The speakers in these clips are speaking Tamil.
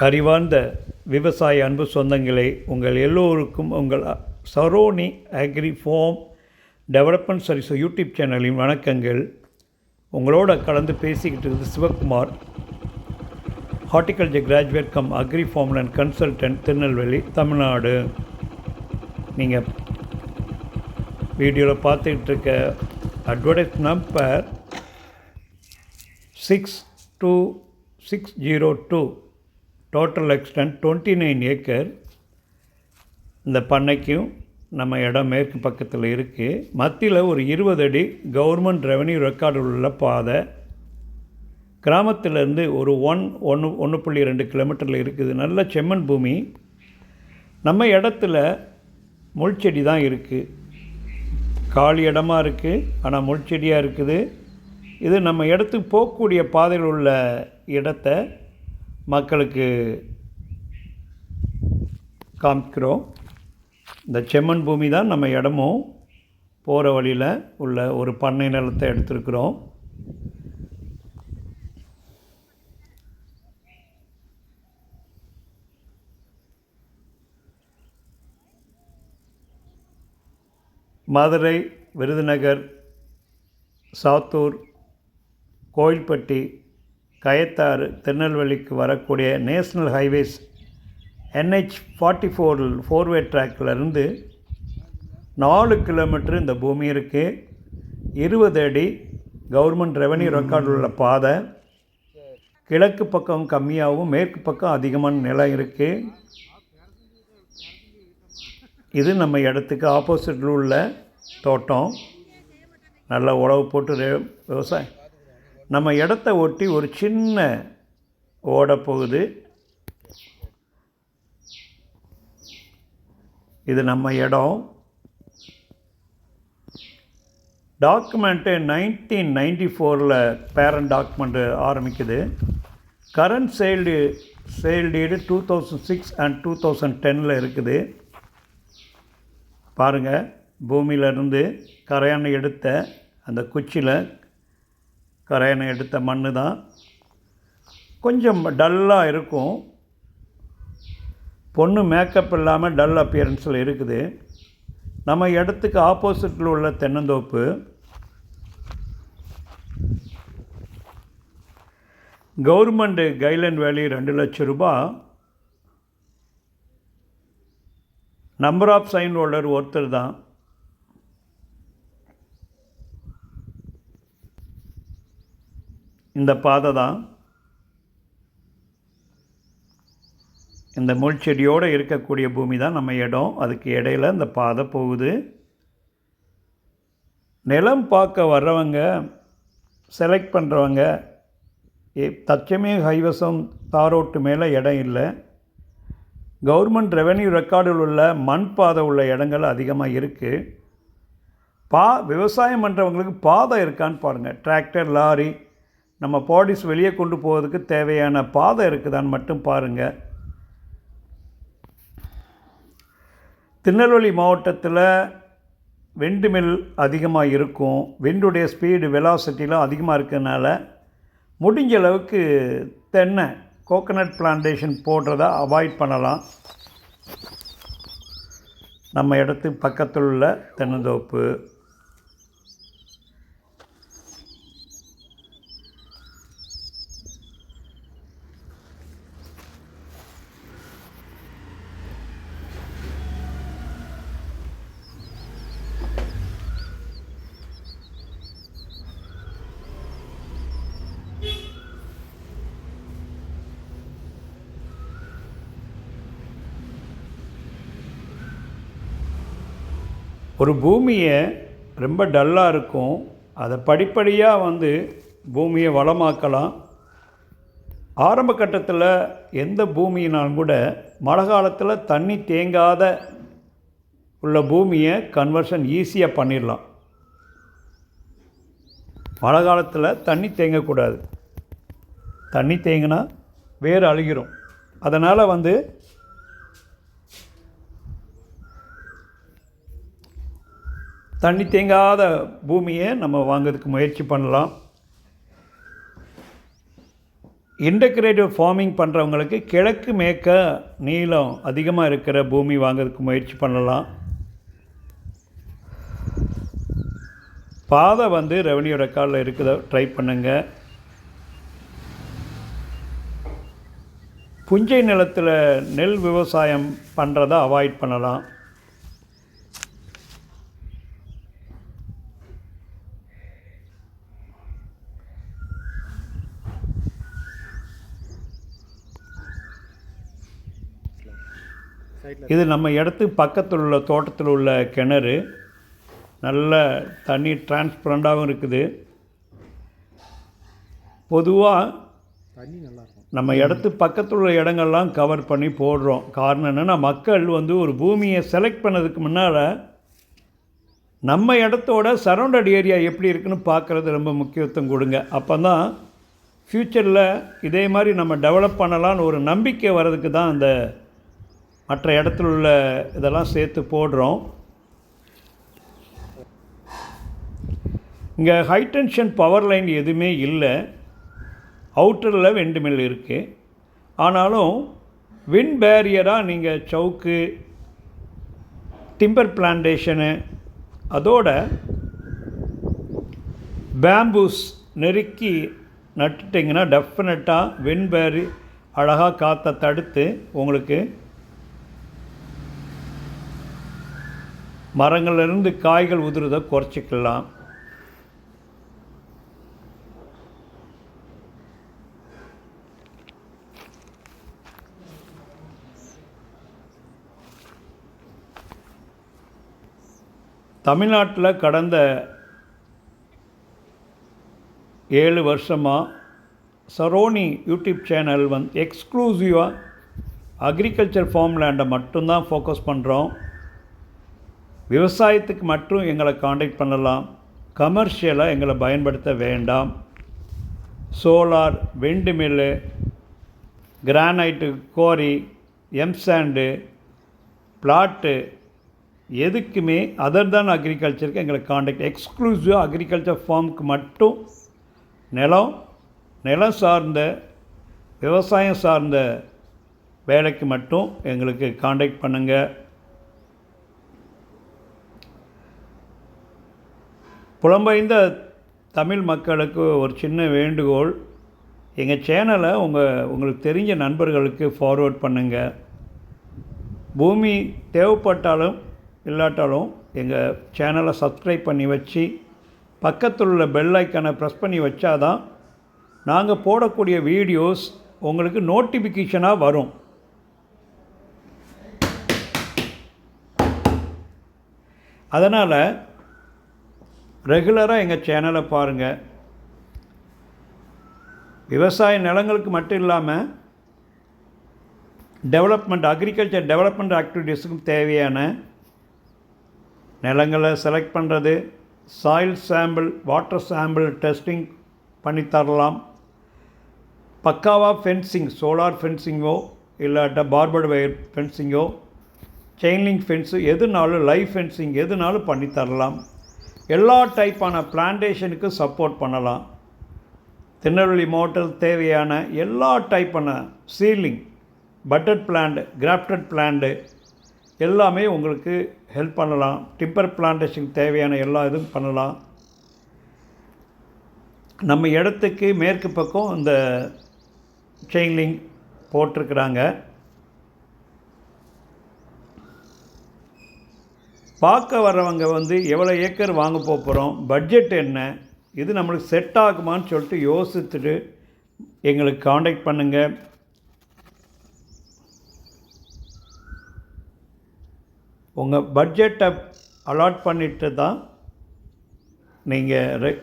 அறிவார்ந்த விவசாய அன்பு சொந்தங்களே, உங்கள் எல்லோருக்கும் உங்கள் Saroni agri farm development service YouTube சேனலின் வணக்கங்கள். உங்களோட கலந்து பேசிக்கிட்டு இருக்குது Sivakumar, horticulture graduate cum agri farm and consultant, Tirunelveli, Tamil Nadu. நீங்கள் வீடியோவில் பார்த்துக்கிட்டு இருக்க advertise number 62602. Total extent 29 acre. இந்த பண்ணைக்கும் நம்ம இடம் மேற்கு பக்கத்தில் இருக்குது. மத்தியில் ஒரு 20 அடி கவர்மெண்ட் ரெவன்யூ ரெக்கார்டு உள்ள பாதை. கிராமத்திலேருந்து ஒரு 1.2 கிலோமீட்டரில் இருக்குது. நல்ல செம்மண் பூமி. நம்ம இடத்துல முள்செடி தான் இருக்குது. காலி இடமா இருக்குது, ஆனால் முள்செடியாக இருக்குது. இது நம்ம இடத்துக்கு போகக்கூடிய பாதையில் உள்ள இடத்தை மக்களுக்கு காமிக்கிறோம். இந்த செம்மண் பூமி தான் நம்ம இடமும். போகிற வழியில் உள்ள ஒரு பண்ணை நிலத்தை எடுத்துருக்குறோம். மதுரை, விருதுநகர், சாத்தூர், கோயில்பட்டி, கயத்தாறு, திருநெல்வேலிக்கு வரக்கூடிய நேஷ்னல் ஹைவேஸ் NH44 4-வே ட்ராக்கிலேருந்து 4 கிலோமீட்டர் இந்த பூமி இருக்குது. 20 அடி கவர்மெண்ட் ரெவன்யூ ரெக்கார்டு உள்ள பாதை. கிழக்கு பக்கம் கம்மியாகவும் மேற்கு பக்கம் அதிகமான நிலம் இருக்குது. இது நம்ம இடத்துக்கு ஆப்போசிட்டில் உள்ள தோட்டம். நல்லா உழவு போட்டு விவசாயம். நம்ம இடத்த ஒட்டி ஒரு சின்ன ஓடை போகுது. இது நம்ம இடம். டாக்குமெண்ட்டு 1994 பேரண்ட் டாக்குமெண்ட்டு ஆரம்பிக்குது. கரண்ட் சேல் டீடு 2006 அண்ட் 2010 இருக்குது. பாருங்கள், பூமியிலேருந்து கரையானை எடுத்த அந்த குச்சியில் கரையானை எடுத்த மண் தான். கொஞ்சம் டல்லாக இருக்கும். பொண்ணு மேக்கப் இல்லாமல் டல் அப்பியரன்ஸில் இருக்குது. நம்ம இடத்துக்கு ஆப்போசிட்டில் உள்ள தென்னந்தோப்பு. கவர்மெண்ட் கைட்லைன் வேல்யூ 2 லட்சம் ரூபாய். நம்பர் ஆஃப் சைன் ஹோல்டர் ஒருத்தர் தான். இந்த பாதை தான். இந்த முள் செடியோடு இருக்கக்கூடிய பூமி தான் நம்ம இடம். அதுக்கு இடையில் இந்த பாதை போகுது. நிலம் பார்க்க வர்றவங்க, செலக்ட் பண்ணுறவங்க, தச்சமே கைவசம் தாரோட்டு மேலே இடம் இல்லை. கவர்மெண்ட் ரெவன்யூ ரெக்கார்டில் உள்ள மண் பாதை உள்ள இடங்கள் அதிகமாக இருக்குது. விவசாயம் பண்ணுறவங்களுக்கு பாதை இருக்கான்னு பாருங்கள். டிராக்டர், லாரி, நம்ம பாடிஸ் வெளியே கொண்டு போகிறதுக்கு தேவையான பாதை இருக்குதான்னு மட்டும் பாருங்கள். திருநெல்வேலி மாவட்டத்தில் விண்டு மில் அதிகமாக இருக்கும். விண்டுடைய ஸ்பீடு, வெலாசிட்டிலாம் அதிகமாக இருக்கிறதுனால முடிஞ்ச அளவுக்கு தென்னை, கோகனட் பிளான்டேஷன் போடுறத அவாய்ட் பண்ணலாம். நம்ம இடத்துக்கு பக்கத்தில் உள்ள தென்னந்தோப்பு. ஒரு பூமியை ரொம்ப டல்லாக இருக்கும், அதை படிப்படியாக பூமியை வளமாக்கலாம். ஆரம்ப கட்டத்தில் எந்த பூமியினாலும் கூட மழை காலத்தில் தண்ணி தேங்காத உள்ள பூமியை கன்வர்ஷன் ஈஸியாக பண்ணிடலாம். மழை காலத்தில் தண்ணி தேங்கக்கூடாது. தண்ணி தேங்கினா வேறு அழுகிரும். அதனால் தண்ணி தேங்காத பூமியை நம்ம வாங்கிறதுக்கு முயற்சி பண்ணலாம். இன்டகிரேட்டிவ் ஃபார்மிங் பண்ணுறவங்களுக்கு கிழக்கு மேற்க நீளம் அதிகமாக இருக்கிற பூமி வாங்கிறதுக்கு முயற்சி பண்ணலாம். பாதை வந்து ரெவன்யூ ரெக்கார்டில் இருக்குத ட்ரை பண்ணுங்கள். புஞ்சை நிலத்தில் நெல் விவசாயம் பண்ணுறதை அவாய்ட் பண்ணலாம். இது நம்ம இடத்துக்கு பக்கத்தில் உள்ள தோட்டத்தில் உள்ள கிணறு. நல்ல தண்ணி டிரான்ஸ்பரண்டாகவும் இருக்குது. பொதுவாக தண்ணி நல்லாயிருக்கும். நம்ம இடத்துக்கு பக்கத்தில் உள்ள இடங்கள்லாம் கவர் பண்ணி போடுறோம். காரணம் என்னென்னா, மக்கள் வந்து ஒரு பூமியை செலக்ட் பண்ணதுக்கு முன்னால் நம்ம இடத்தோட சரௌண்டட் ஏரியா எப்படி இருக்குன்னு பார்க்குறது ரொம்ப முக்கியத்துவம் கொடுங்க. அப்போ தான் ஃப்யூச்சரில் இதே மாதிரி நம்ம டெவலப் பண்ணலான்னு ஒரு நம்பிக்கை வர்றதுக்கு தான் அந்த மற்ற இடத்துல உள்ள இதெல்லாம் சேர்த்து போடுறோம். இங்கே ஹை டென்ஷன் பவர் லைன் எதுவுமே இல்லை. அவுட்டரில் விண்டு மில் இருக்குது. ஆனாலும் விண்ட் பேரியராக நீங்கள் சவுக்கு, டிம்பர் பிளான்டேஷனு, அதோட பேம்பூஸ் நெருக்கி நட்டுட்டிங்கன்னா டெஃபினட்டாக விண்ட் பேரி அழகாக காற்றை தடுத்து உங்களுக்கு மரங்கள்லேருந்து காய்கள் உதிர்றதை குறைச்சிக்கலாம். தமிழ்நாட்டில் கடந்த 7 வருஷமாக சரோனி யூடியூப் சேனல் எக்ஸ்க்ளூசிவாக அக்ரிகல்ச்சர் ஃபார்ம் லேண்டை மட்டும்தான் ஃபோக்கஸ் பண்ணுறோம். விவசாயத்துக்கு மட்டும் எங்களை காண்டாக்ட் பண்ணலாம். கமர்ஷியலாக எங்களை பயன்படுத்த வேண்டாம். சோலார், விண்டு மில்லு, கிரானைட்டு கோரி, எம்சாண்டு, பிளாட்டு எதுக்குமே அதர் தான் அக்ரிகல்ச்சருக்கு எங்களை காண்டாக்ட். எக்ஸ்க்ளூசிவாக அக்ரிகல்ச்சர் ஃபார்முக்கு மட்டும் நிலம் சார்ந்த விவசாயம் சார்ந்த வேலைக்கு மட்டும் எங்களுக்கு காண்டாக்ட் பண்ணுங்கள். புலம்பெயர்ந்த தமிழ் மக்களுக்கு ஒரு சின்ன வேண்டுகோள், எங்கள் சேனலை உங்களுக்கு தெரிஞ்ச நண்பர்களுக்கு ஃபார்வேர்ட் பண்ணுங்கள். பூமி தேவைப்பட்டாலும் இல்லாட்டாலும் எங்கள் சேனலை சப்ஸ்கிரைப் பண்ணி வச்சு பக்கத்தில் உள்ள பெல் ஐக்கானை ப்ரெஸ் பண்ணி வச்சாதான் நாங்கள் போடக்கூடிய வீடியோஸ் உங்களுக்கு நோட்டிஃபிகேஷனாக வரும். அதனால் ரெகுலராக எங்கள் சேனலை பாருங்கள். விவசாய நிலங்களுக்கு மட்டும் இல்லாமல் அக்ரிகல்ச்சர் டெவலப்மெண்ட் ஆக்டிவிட்டீஸுக்கும் தேவையான நிலங்களை செலக்ட் பண்ணுறது, soil sample, water sample testing பண்ணித்தரலாம். பக்காவாக ஃபென்சிங், சோலார் ஃபென்சிங்கோ இல்லாட்ட பார்பர்டு வயர் ஃபென்சிங்கோ, செயின்லிங்க் ஃபென்ஸு எதுனாலும், லைவ் ஃபென்சிங் எதுனாலும் பண்ணித்தரலாம். எல்லா டைப்பான பிளான்டேஷனுக்கு சப்போர்ட் பண்ணலாம். திருநெல்வேலி மாவட்டத்தில் தேவையான எல்லா டைப்பான seedling, budded plant, grafted plant எல்லாமே உங்களுக்கு ஹெல்ப் பண்ணலாம். டிம்பர் பிளான்டேஷனுக்கு தேவையான எல்லா இதுவும் பண்ணலாம். நம்ம இடத்துக்கு மேற்கு பக்கம் இந்த செயின்லிங் போட்டிருக்கிறாங்க. பார்க்க வர்றவங்க எவ்வளோ ஏக்கர் வாங்க போகிறோம், பட்ஜெட் என்ன, இது நம்மளுக்கு செட் ஆகுமான்னு சொல்லிட்டு யோசிச்சுட்டு எங்களுக்கு காண்டாக்ட் பண்ணுங்கள். உங்கள் பட்ஜெட்டை அலாட் பண்ணிட்டு தான் நீங்கள்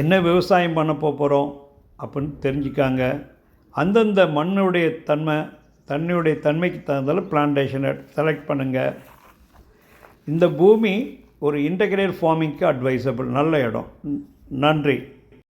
என்ன விவசாயம் பண்ண போகிறோம் அப்படின்னு தெரிஞ்சுக்காங்க. அந்தந்த மண்ணுடைய தன்மைக்கு தகுந்தாலும் பிளான்டேஷனை செலக்ட் பண்ணுங்கள். இந்த பூமி ஒரு இன்டகிரேட் ஃபார்மிங்க்கு அட்வைசபிள், நல்ல இடம். நன்றி.